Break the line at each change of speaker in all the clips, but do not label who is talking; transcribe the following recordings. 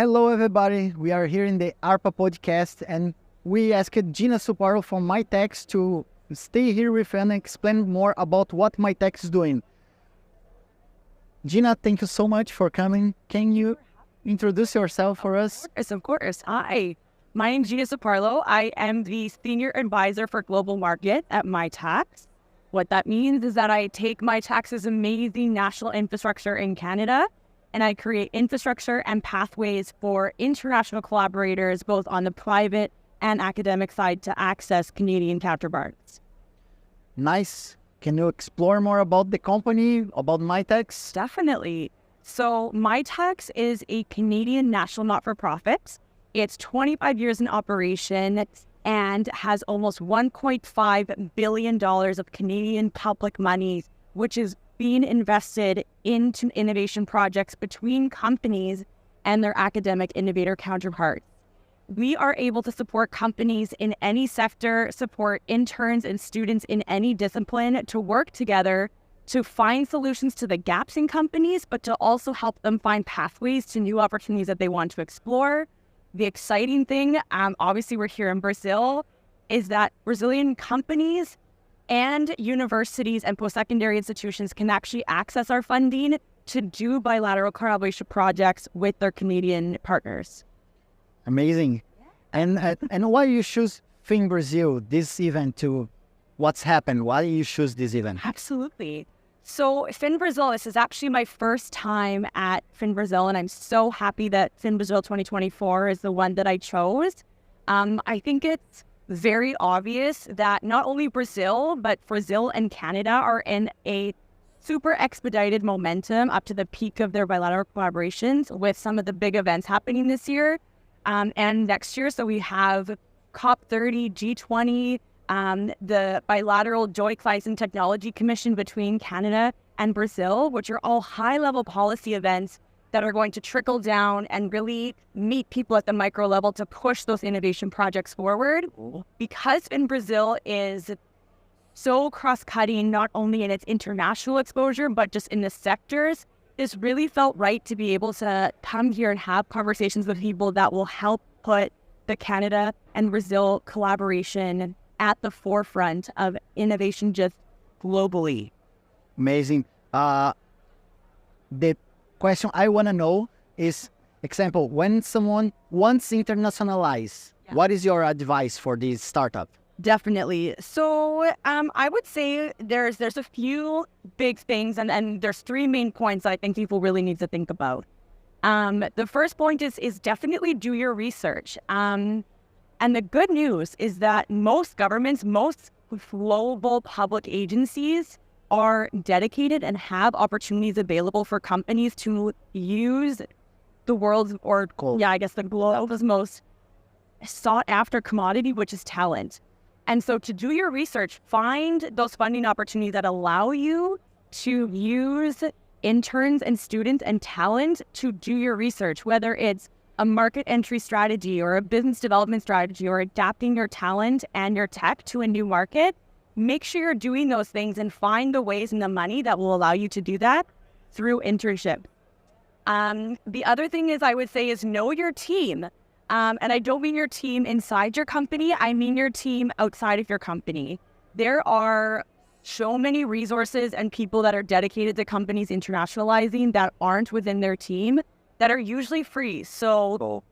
Hello, everybody. We are here in the Harpa podcast, and we asked Gina Soparlo from Mitacs to stay here with and explain more about what Mitacs is doing. Gina, thank you so much for coming. Can you introduce yourself for us?
Of course. Hi, my name is Gina Soparlo. I am the Senior Advisor for Global Market at Mitacs. What that means is that I take Mitacs' amazing national infrastructure in Canada, and I create infrastructure and pathways for international collaborators, both on the private and academic side, to access Canadian counterparts.
Nice. Can you explore more about the company, about Mitacs?
Definitely. So Mitacs is a Canadian national not-for-profit. It's 25 years in operation and has almost $1.5 billion of Canadian public money, which is being invested into innovation projects between companies and their academic innovator counterparts. We are able to support companies in any sector, support interns and students in any discipline to work together to find solutions to the gaps in companies, but to also help them find pathways to new opportunities that they want to explore. The exciting thing, obviously we're here in Brazil, is that Brazilian companies and universities and post-secondary institutions can actually access our funding to do bilateral collaboration projects with their Canadian partners.
Amazing. And why you choose FIN Brasil, this event, to what's happened? Why you choose this event?
Absolutely. So FIN Brasil, this is actually my first time at FIN Brasil, and I'm so happy that FIN Brasil 2024 is the one that I chose. I think it's very obvious that not only Brazil, but Brazil and Canada are in a super expedited momentum up to the peak of their bilateral collaborations with some of the big events happening this year and next year. So we have COP30, G20, the bilateral Joint Licensing Technology Commission between Canada and Brazil, which are all high-level policy events that are going to trickle down and really meet people at the micro level to push those innovation projects forward. Because FIN Brasil is so cross-cutting, not only in its international exposure, but just in the sectors, this really felt right to be able to come here and have conversations with people that will help put the Canada and Brazil collaboration at the forefront of innovation just globally.
Amazing. The question I want to know is, example, when someone wants to internationalize, what is your advice for this startup?
Definitely. So I would say there's a few big things, and there's three main points I think people really need to think about. The first point is definitely do your research. And the good news is that most governments, most global public agencies are dedicated and have opportunities available for companies to use the world's, or the globe's most sought after commodity, which is talent. And so to do your research, find those funding opportunities that allow you to use interns and students and talent to do your research, whether it's a market entry strategy or a business development strategy or adapting your talent and your tech to a new market. Make sure you're doing those things and find the ways and the money that will allow you to do that through internship. The other thing is, I would say, is know your team. And I don't mean your team inside your company. I mean your team outside of your company. There are so many resources and people that are dedicated to companies internationalizing that aren't within their team that are usually free. So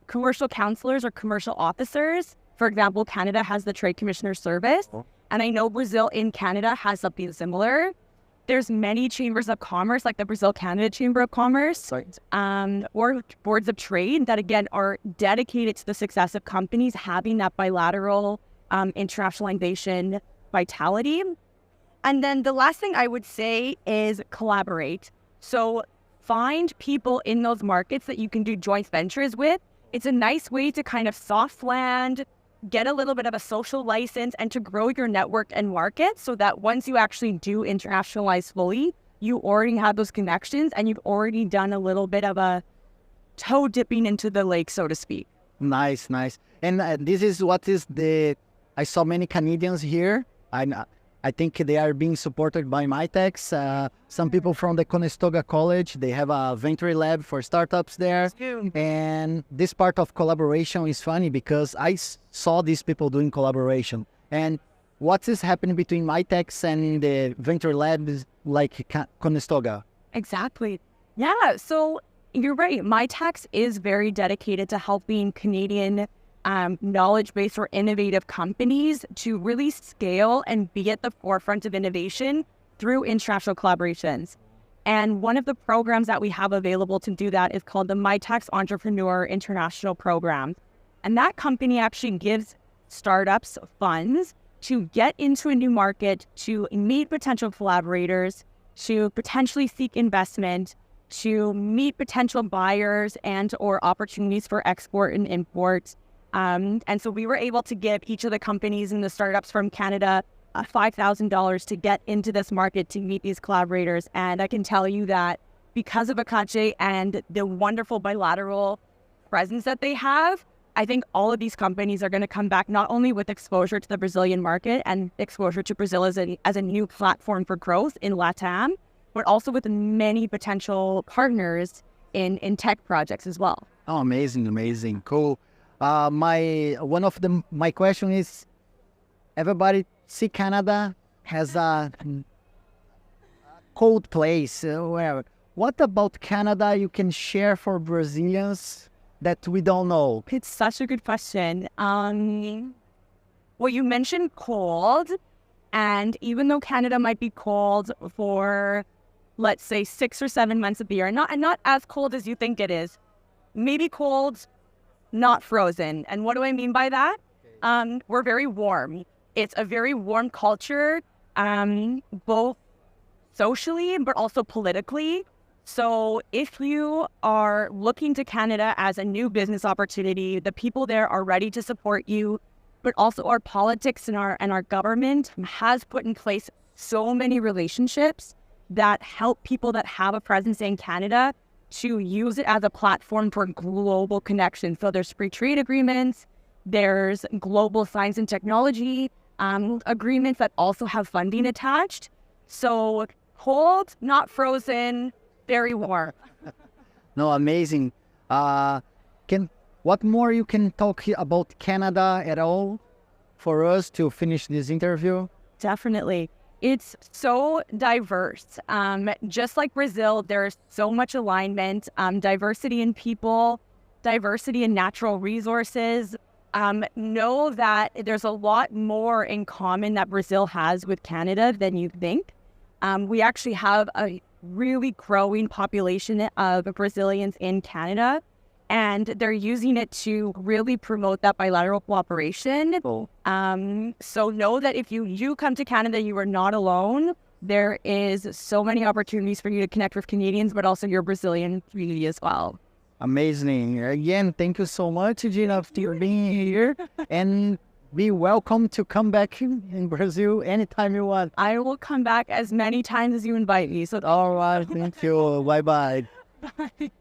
commercial counselors or commercial officers, for example, Canada has the Trade Commissioner Service, and I know Brazil in Canada has something similar. There's many chambers of commerce, like the Brazil-Canada Chamber of Commerce, or boards of trade that, again, are dedicated to the success of companies having that bilateral internationalization vitality. And then the last thing I would say is collaborate. So find people in those markets that you can do joint ventures with. It's a nice way to kind of soft land, get a little bit of a social license, and to grow your network and market so that once you actually do internationalize fully, you already have those connections and you've already done a little bit of a toe dipping into the lake, so to speak.
Nice. And this is what is I saw many Canadians here. I think they are being supported by Mitacs. Some people from the Conestoga College, they have a venture lab for startups there. And this part of collaboration is funny because I saw these people doing collaboration. And what is happening between Mitacs and the venture labs like Conestoga?
Exactly. Yeah. So you're right. Mitacs is very dedicated to helping Canadian knowledge-based or innovative companies to really scale and be at the forefront of innovation through international collaborations. And one of the programs that we have available to do that is called the Mitacs Entrepreneur International Program. And that company actually gives startups funds to get into a new market, to meet potential collaborators, to potentially seek investment, to meet potential buyers and or opportunities for export and import. And so we were able to give each of the companies and the startups from Canada $5,000 to get into this market to meet these collaborators. And I can tell you that because of Akache and the wonderful bilateral presence that they have, I think all of these companies are going to come back not only with exposure to the Brazilian market and exposure to Brazil as a new platform for growth in LATAM, but also with many potential partners in tech projects as well.
Oh, amazing, cool. My question is, everybody see Canada has a cold place. What about Canada you can share for Brazilians that we don't know?
It's such a good question. Well, you mentioned cold, and even though Canada might be cold for, let's say, 6 or 7 months of the year, and not as cold as you think it is, maybe cold, not frozen. And what do I mean by that? We're very warm. It's a very warm culture, both socially but also politically. So if you are looking to Canada as a new business opportunity, the people there are ready to support you, but also our politics and our government has put in place so many relationships that help people that have a presence in Canada to use it as a platform for global connection. So there's free trade agreements, there's global science and technology agreements that also have funding attached. So cold, not frozen, very warm.
No, amazing. What more you can talk about Canada at all for us to finish this interview?
Definitely. It's so diverse. Just like Brazil, there's so much alignment, diversity in people, diversity in natural resources. Know that there's a lot more in common that Brazil has with Canada than you think. We actually have a really growing population of Brazilians in Canada, and they're using it to really promote that bilateral cooperation.
Cool.
So know that if you come to Canada, you are not alone. There is so many opportunities for you to connect with Canadians, but also your Brazilian community as well.
Amazing. Again, thank you so much, Gina, for being here. And be welcome to come back in Brazil anytime you want.
I will come back as many times as you invite me. So
all right. Thank you. Bye-bye.
Bye.